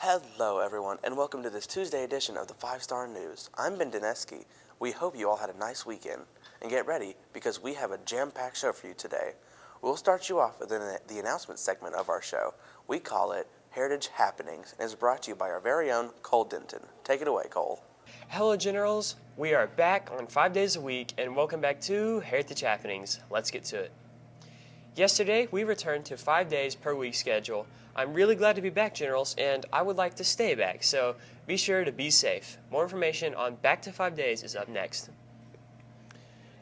Hello everyone, and welcome to this Tuesday edition of the 5-Star News. I'm Ben Dineski. We hope you all had a nice weekend. And get ready, because we have a jam-packed show for you today. We'll start you off with the announcement segment of our show. We call it Heritage Happenings, and is brought to you by our very own Cole Denton. Take it away, Cole. Hello Generals, we are back on 5 days a week, and welcome back to Heritage Happenings. Let's get to it. Yesterday, we returned to 5 days per week schedule. I'm really glad to be back, Generals, and I would like to stay back, so be sure to be safe. More information on Back to 5 Days is up next.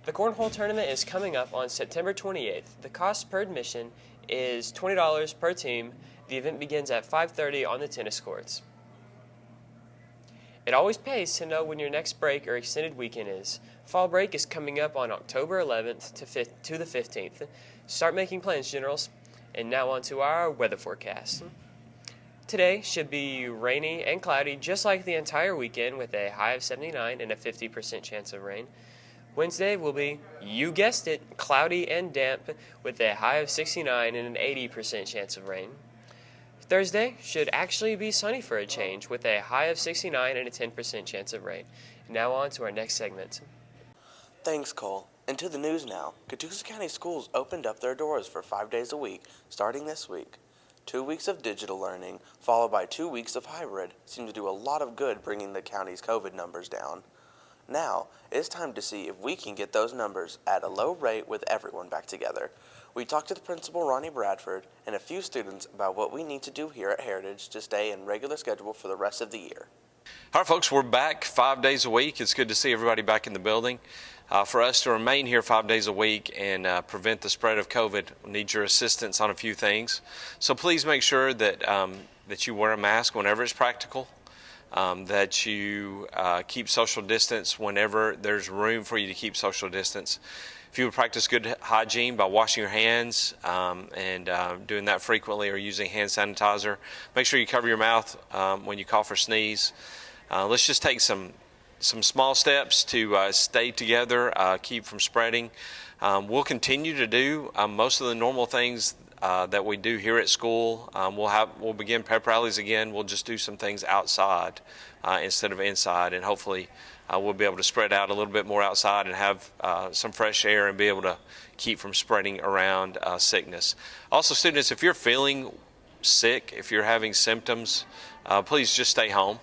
The Cornhole Tournament is coming up on September 28th. The cost per admission is $20 per team. The event begins at 5:30 on the tennis courts. It always pays to know when your next break or extended weekend is. Fall break is coming up on October 11th to the 15th. Start making plans, Generals. And now on to our weather forecast. Today should be rainy and cloudy just like the entire weekend with a high of 79 and a 50% chance of rain. Wednesday will be, you guessed it, cloudy and damp with a high of 69 and an 80% chance of rain. Thursday should actually be sunny for a change with a high of 69 and a 10% chance of rain. Now on to our next segment. Thanks, Cole. And to the news now. Catoosa County Schools opened up their doors for 5 days a week, starting this week. 2 weeks of digital learning, followed by 2 weeks of hybrid, seem to do a lot of good bringing the county's COVID numbers down. Now, it's time to see if we can get those numbers at a low rate with everyone back together. We talked to the principal, Ronnie Bradford, and a few students about what we need to do here at Heritage to stay in regular schedule for the rest of the year. All right, folks, we're back 5 days a week. It's good to see everybody back in the building. For us to remain here 5 days a week and prevent the spread of COVID, we need your assistance on a few things. So please make sure that that you wear a mask whenever it's practical, that you keep social distance whenever there's room for you to keep social distance. If you would practice good hygiene by washing your hands and doing that frequently, or using hand sanitizer, make sure you cover your mouth when you cough or sneeze. Let's just take some small steps to stay together, keep from spreading. We'll continue to do most of the normal things that we do here at school. We'll begin pep rallies again. We'll just do some things outside instead of inside, and hopefully we'll be able to spread out a little bit more outside and have some fresh air and be able to keep from spreading around sickness. Also, students, if you're feeling sick, if you're having symptoms, please just stay home.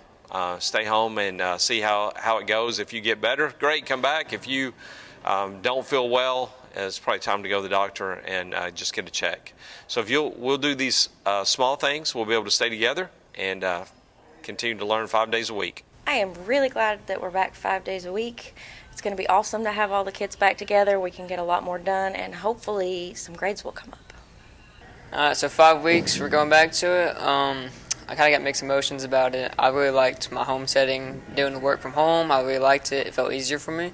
Stay home and see how it goes. If you get better, great, come back. If you don't feel well, it's probably time to go to the doctor and just get a check. So we'll do these small things. We'll be able to stay together and continue to learn 5 days a week. I am really glad that we're back 5 days a week. It's going to be awesome to have all the kids back together. We can get a lot more done, and hopefully some grades will come up. So 5 weeks, we're going back to it. I kind of got mixed emotions about it. I really liked my home setting, doing the work from home. I really liked it. It felt easier for me.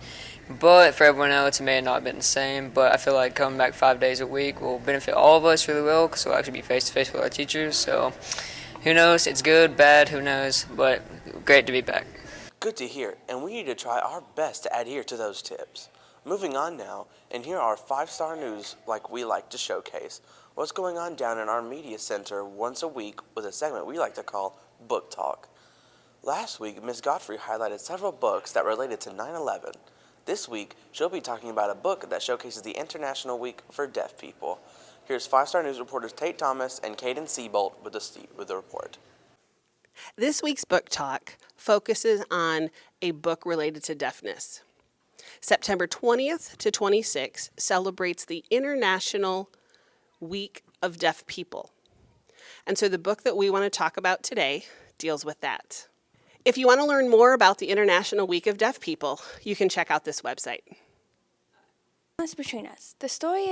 But for everyone else, it may have not been the same. But I feel like coming back 5 days a week will benefit all of us really well, because we'll actually be face-to-face with our teachers. So who knows? It's good, bad, who knows? But great to be back. Good to hear, and we need to try our best to adhere to those tips. Moving on now, and here are 5-star news like we like to showcase. What's going on down in our media center once a week with a segment we like to call Book Talk. Last week, Ms. Godfrey highlighted several books that related to 9/11. This week, she'll be talking about a book that showcases the International Week for Deaf People. Here's 5-star news reporters Tate Thomas and Caden Seabolt with the report. This week's Book Talk focuses on a book related to deafness. September 20th to 26th celebrates the International Week of Deaf People. And so the book that we want to talk about today deals with that. If you want to learn more about the International Week of Deaf People, you can check out this website. Miss Petrinas. The story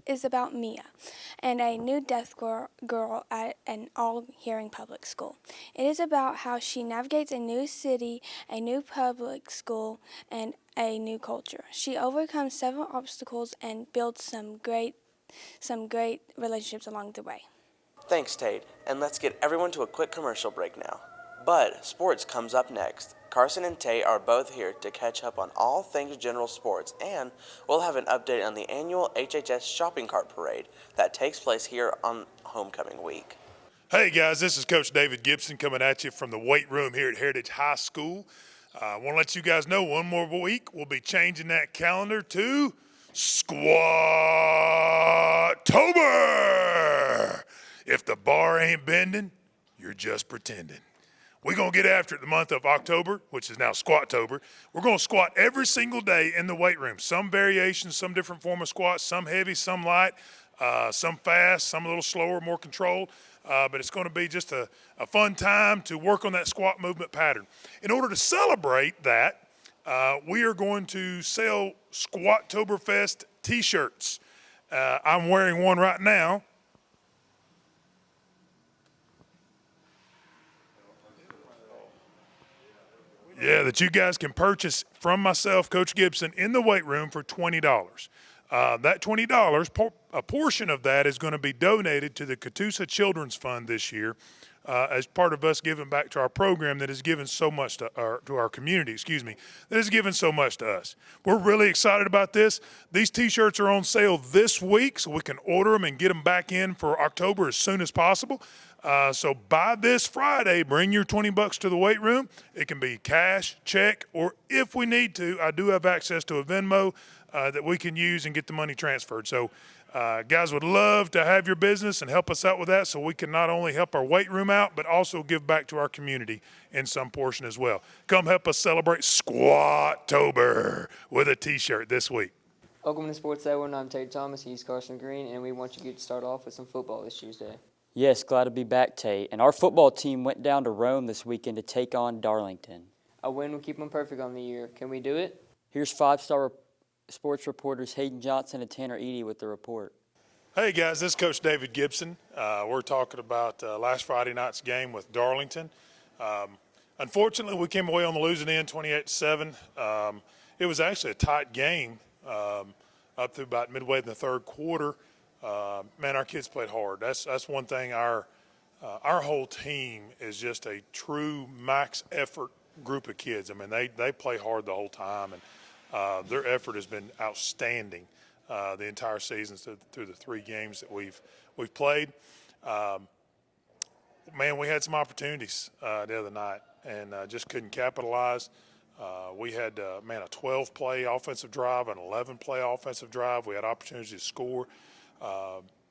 is about Mia and a new deaf girl at an all-hearing public school. It is about how she navigates a new city, a new public school, and a new culture. She overcomes several obstacles and builds some great relationships along the way. Thanks, Tate, and let's get everyone to a quick commercial break now. But sports comes up next. Carson and Tate are both here to catch up on all things general sports, and we'll have an update on the annual HHS shopping cart parade that takes place here on homecoming week. Hey guys, this is Coach David Gibson coming at you from the weight room here at Heritage High School. I want to let you guys know one more week we'll be changing that calendar to Squat-tober. If the bar ain't bending, you're just pretending. We're going to get after it the month of October, which is now Squat-tober. We're going to squat every single day in the weight room. Some variations, some different form of squats, some heavy, some light, some fast, some a little slower, more controlled. But it's going to be just a fun time to work on that squat movement pattern. In order to celebrate that, we are going to sell Squat-toberfest t-shirts. I'm wearing one right now. Yeah, that you guys can purchase from myself, Coach Gibson, in the weight room for $20. That $20, a portion of that is going to be donated to the Catoosa Children's Fund this year as part of us giving back to our program that has given so much to our community, that has given so much to us. We're really excited about this. These T-shirts are on sale this week, so we can order them and get them back in for October as soon as possible. So by this Friday, bring your $20 to the weight room. It can be cash, check, or if we need to, I do have access to a Venmo that we can use and get the money transferred. So guys would love to have your business and help us out with that so we can not only help our weight room out, but also give back to our community in some portion as well. Come help us celebrate Squat-tober with a T-shirt this week. Welcome to Sports Hour. I'm Tate Thomas. He's Carson Green, and we want you to start off with some football this Tuesday. Yes, glad to be back, Tate. And our football team went down to Rome this weekend to take on Darlington. A win will keep them perfect on the year. Can we do it? Here's five-star sports reporters Hayden Johnson and Tanner Eady with the report. Hey guys, this is Coach David Gibson. We're talking about last Friday night's game with Darlington. Unfortunately, we came away on the losing end 28-7. It was actually a tight game up through about midway in the third quarter. Man, our kids played hard. That's one thing. Our whole team is just a true max effort group of kids. I mean, they play hard the whole time, and their effort has been outstanding the entire season through the 3 games that we've played. Man, we had some opportunities the other night and just couldn't capitalize. We had a 12-play offensive drive, an 11-play offensive drive. We had opportunities to score.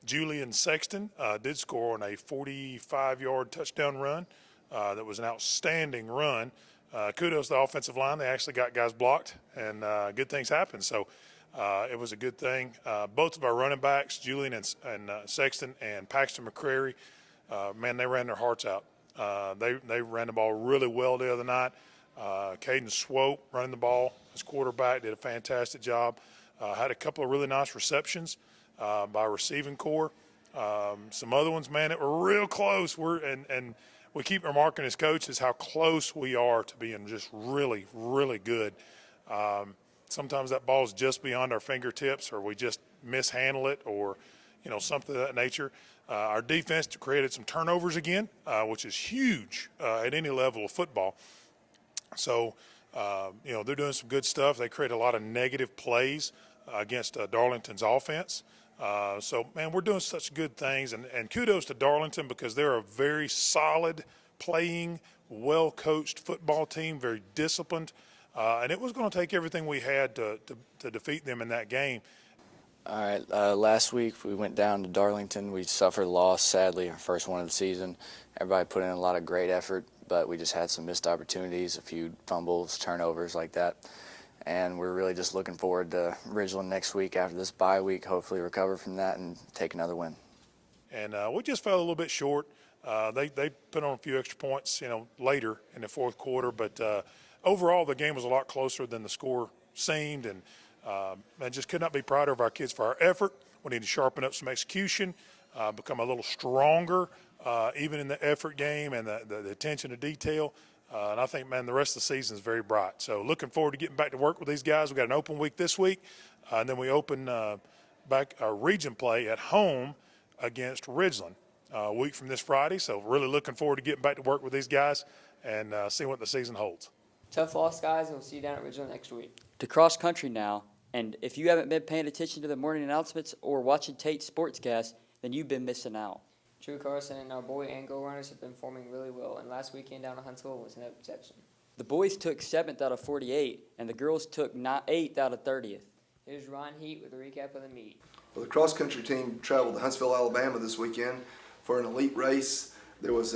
Julian Sexton did score on a 45-yard touchdown run. That was an outstanding run. Kudos to the offensive line. They actually got guys blocked, and good things happened. So it was a good thing. Both of our running backs, Julian and Sexton and Paxton McCrary, man, they ran their hearts out. They ran the ball really well the other night. Caden Swope running the ball as quarterback did a fantastic job. Had a couple of really nice receptions by receiving core. Some other ones, man, that were real close. And we keep remarking as coaches how close we are to being just really, really good. Sometimes that ball's just beyond our fingertips, or we just mishandle it, or something of that nature. Our defense created some turnovers again, which is huge at any level of football. So, they're doing some good stuff. They create a lot of negative plays against Darlington's offense. So, man, we're doing such good things. And kudos to Darlington because they're a very solid, playing, well-coached football team, very disciplined. And it was going to take everything we had to defeat them in that game. All right, last week we went down to Darlington. We suffered a loss, sadly, our first one of the season. Everybody put in a lot of great effort, but we just had some missed opportunities, a few fumbles, turnovers like that. And we're really just looking forward to Ridgeland next week after this bye week, hopefully recover from that and take another win. And we just fell a little bit short. They put on a few extra points, later in the fourth quarter, but overall the game was a lot closer than the score seemed, and just could not be prouder of our kids for our effort. We need to sharpen up some execution, become a little stronger, even in the effort game and the attention to detail. And I think, man, the rest of the season is very bright. So looking forward to getting back to work with these guys. We got an open week this week, and then we open back our region play at home against Ridgeland a week from this Friday. So really looking forward to getting back to work with these guys and seeing what the season holds. Tough loss, guys, and we'll see you down at Ridgeland next week. To cross country now, and if you haven't been paying attention to the morning announcements or watching Tate's Sportscast, then you've been missing out. Drew Carson and our boy and girl runners have been performing really well, and last weekend down in Huntsville was no exception. The boys took 7th out of 48, and the girls took 8th out of 30th. Here's Ryan Heat with a recap of the meet. Well, the cross-country team traveled to Huntsville, Alabama this weekend for an elite race. There was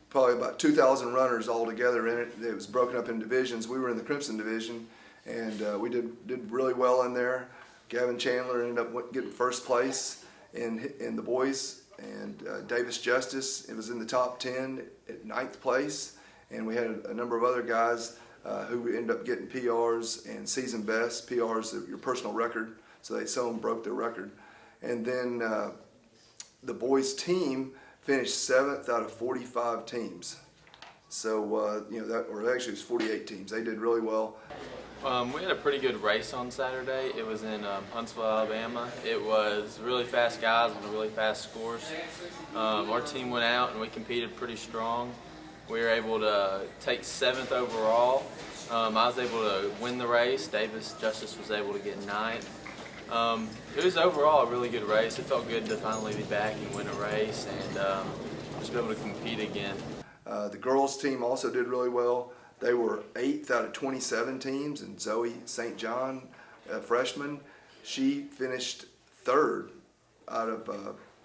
probably about 2,000 runners all together in it. It was broken up in divisions. We were in the Crimson Division, and we did really well in there. Gavin Chandler ended up getting first place in the boys, and Davis Justice, it was in the top 10 at 9th place. And we had a number of other guys who ended up getting PRs and season best. PRs are your personal record, so some of them broke their record. And then the boys team finished 7th out of 45 teams. So, or actually it was 48 teams. They did really well. We had a pretty good race on Saturday. It was in Huntsville, Alabama. It was really fast guys and really fast scores. Our team went out and we competed pretty strong. We were able to take 7th overall. I was able to win the race. Davis Justice was able to get 9th. It was overall a really good race. It felt good to finally be back and win a race and just be able to compete again. The girls team also did really well. They were 8th out of 27 teams, and Zoe St. John, a freshman, she finished 3rd out of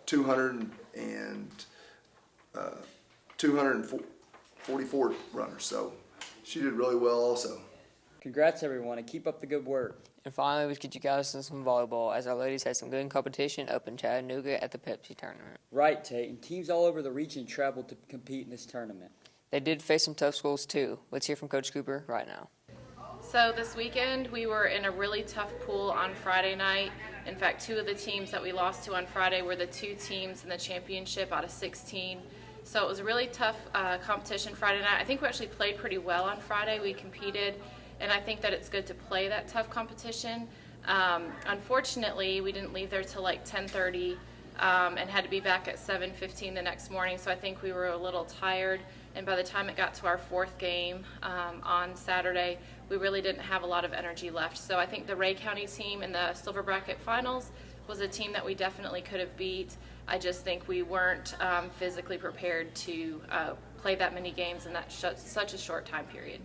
244 runners. So she did really well also. Congrats, everyone, and keep up the good work. And finally, let's get you guys to some volleyball, as our ladies had some good competition up in Chattanooga at the Pepsi tournament. Right, Tate, and teams all over the region traveled to compete in this tournament. They did face some tough schools too. Let's hear from Coach Cooper right now. So this weekend we were in a really tough pool on Friday night. In fact, 2 of the teams that we lost to on Friday were the 2 teams in the championship out of 16. So it was a really tough competition Friday night. I think we actually played pretty well on Friday. We competed, and I think that it's good to play that tough competition. Unfortunately, we didn't leave there till like 10:30 and had to be back at 7:15 the next morning, so I think we were a little tired. And by the time it got to our 4th game on Saturday, we really didn't have a lot of energy left. So I think the Ray County team in the Silver Bracket Finals was a team that we definitely could have beat. I just think we weren't physically prepared to play that many games in that such a short time period.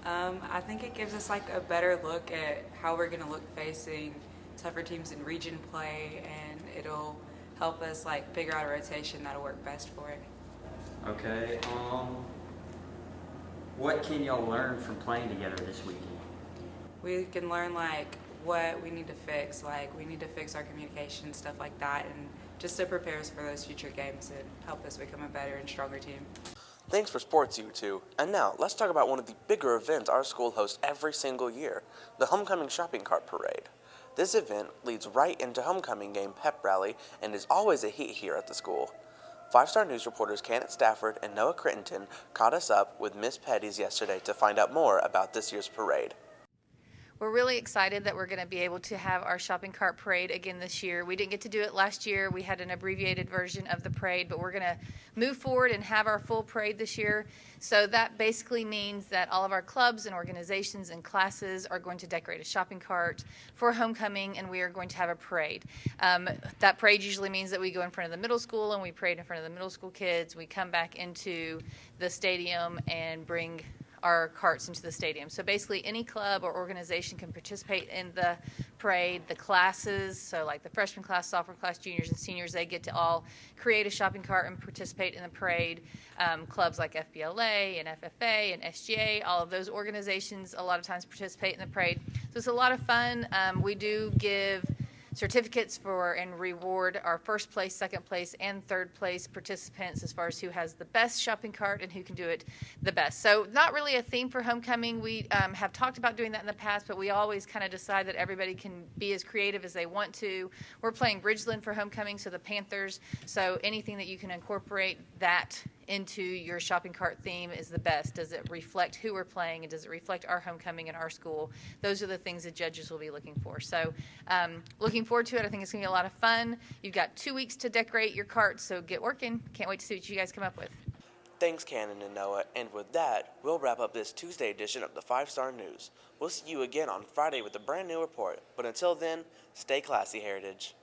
I think it gives us like a better look at how we're going to look facing tougher teams in region play, and it'll help us like figure out a rotation that'll work best for it. Okay, what can y'all learn from playing together this weekend? We can learn like what we need to fix, like we need to fix our communication, stuff like that, and just to prepare us for those future games and help us become a better and stronger team. Thanks for sports, you two. And now, let's talk about one of the bigger events our school hosts every single year, the Homecoming Shopping Cart Parade. This event leads right into Homecoming Game Pep Rally and is always a heat here at the school. 5-Star News reporters Kenneth Stafford and Noah Crittenton caught us up with Miss Petty's yesterday to find out more about this year's parade. We're really excited that we're going to be able to have our shopping cart parade again this year. We didn't get to do it last year. We had an abbreviated version of the parade, but we're going to move forward and have our full parade this year. So that basically means that all of our clubs and organizations and classes are going to decorate a shopping cart for homecoming, and we are going to have a parade. That parade usually means that we go in front of the middle school and we parade in front of the middle school kids. We come back into the stadium and bring our carts into the stadium. So basically any club or organization can participate in the parade. The classes, so like the freshman class, sophomore class, juniors and seniors, they get to all create a shopping cart and participate in the parade. Clubs like FBLA and FFA and SGA, all of those organizations a lot of times participate in the parade. So it's a lot of fun. We do give certificates for and reward our first place, second place, and third place participants as far as who has the best shopping cart and who can do it the best. So not really a theme for homecoming. We have talked about doing that in the past, but we always kind of decide that everybody can be as creative as they want to. We're playing Bridgeland for homecoming, so the Panthers. So anything that you can incorporate that into your shopping cart theme is the best. Does it reflect who we're playing, and does it reflect our homecoming and our school? Those are the things that judges will be looking for. So looking forward to it. I think it's going to be a lot of fun. You've got 2 weeks to decorate your carts, so get working. Can't wait to see what you guys come up with. Thanks, Cannon and Noah. And with that, we'll wrap up this Tuesday edition of the 5-Star News. We'll see you again on Friday with a brand new report. But until then, stay classy, Heritage.